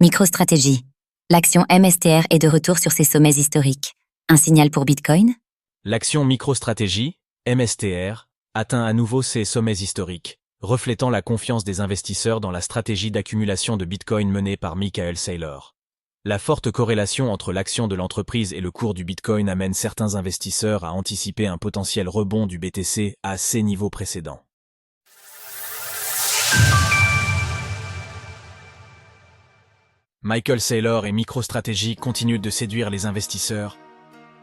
MicroStrategy. L'action MSTR est de retour sur ses sommets historiques. Un signal pour Bitcoin? L'action MicroStrategy, MSTR, atteint à nouveau ses sommets historiques, reflétant la confiance des investisseurs dans la stratégie d'accumulation de Bitcoin menée par Michael Saylor. La forte corrélation entre l'action de l'entreprise et le cours du Bitcoin amène certains investisseurs à anticiper un potentiel rebond du BTC à ses niveaux précédents. Michael Saylor et MicroStrategy continuent de séduire les investisseurs.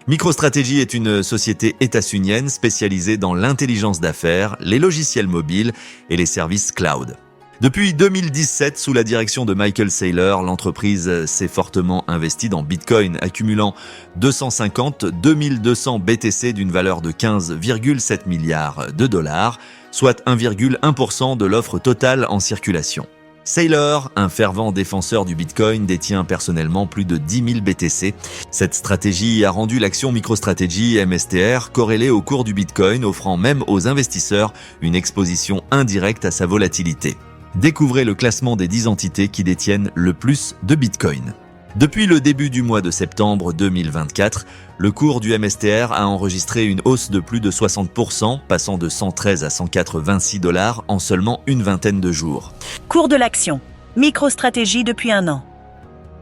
MicroStrategy est une société états-unienne spécialisée dans l'intelligence d'affaires, les logiciels mobiles et les services cloud. Depuis 2017, sous la direction de Michael Saylor, l'entreprise s'est fortement investie dans Bitcoin, accumulant 250-2200 BTC d'une valeur de 15,7 milliards de dollars, soit 1,1% de l'offre totale en circulation. Saylor, un fervent défenseur du Bitcoin, détient personnellement plus de 10 000 BTC. Cette stratégie a rendu l'action MicroStrategy MSTR corrélée au cours du Bitcoin, offrant même aux investisseurs une exposition indirecte à sa volatilité. Découvrez le classement des 10 entités qui détiennent le plus de Bitcoin. Depuis le début du mois de septembre 2024, le cours du MSTR a enregistré une hausse de plus de 60%, passant de 113 à 186 $ en seulement une vingtaine de jours. Cours de l'action. MicroStrategy depuis 1 an.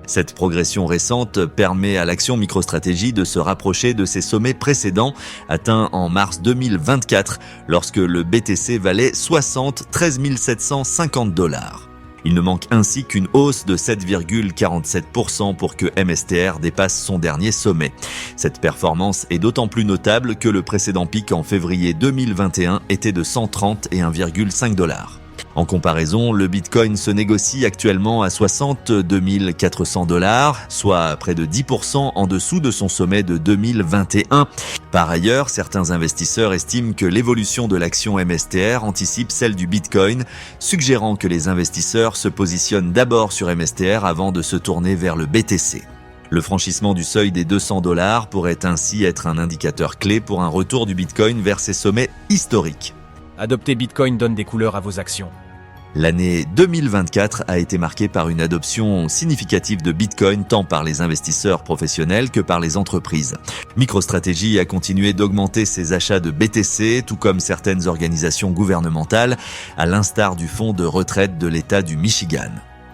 Cette progression récente permet à l'action MicroStrategy de se rapprocher de ses sommets précédents, atteints en mars 2024, lorsque le BTC valait 73 750 $. Il ne manque ainsi qu'une hausse de 7,47% pour que MSTR dépasse son dernier sommet. Cette performance est d'autant plus notable que le précédent pic en février 2021 était de 131,5 $. En comparaison, le Bitcoin se négocie actuellement à 62 400 $, soit près de 10% en dessous de son sommet de 2021. Par ailleurs, certains investisseurs estiment que l'évolution de l'action MSTR anticipe celle du Bitcoin, suggérant que les investisseurs se positionnent d'abord sur MSTR avant de se tourner vers le BTC. Le franchissement du seuil des 200 $ pourrait ainsi être un indicateur clé pour un retour du Bitcoin vers ses sommets historiques. Adopter Bitcoin donne des couleurs à vos actions. L'année 2024 a été marquée par une adoption significative de Bitcoin tant par les investisseurs professionnels que par les entreprises. MicroStrategy a continué d'augmenter ses achats de BTC, tout comme certaines organisations gouvernementales, à l'instar du fonds de retraite de l'État du Michigan.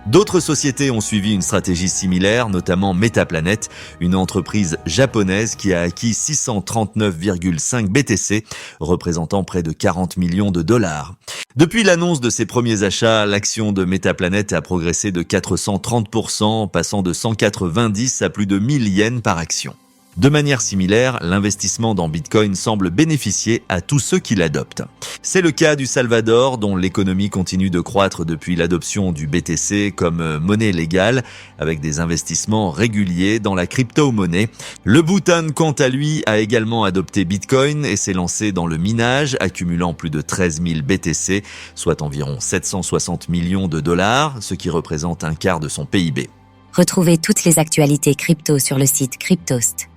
D'autres sociétés ont suivi une stratégie similaire, notamment Metaplanet, une entreprise japonaise qui a acquis 639,5 BTC, représentant près de 40 millions de $. Depuis l'annonce de ses premiers achats, l'action de Metaplanet a progressé de 430%, passant de 190 à plus de 1000 yens par action. De manière similaire, l'investissement dans Bitcoin semble bénéficier à tous ceux qui l'adoptent. C'est le cas du Salvador, dont l'économie continue de croître depuis l'adoption du BTC comme monnaie légale, avec des investissements réguliers dans la crypto-monnaie. Le Bhoutan, quant à lui, a également adopté Bitcoin et s'est lancé dans le minage, accumulant plus de 13 000 BTC, soit environ 760 millions de $, ce qui représente un quart de son PIB. Retrouvez toutes les actualités crypto sur le site cryptost.fr.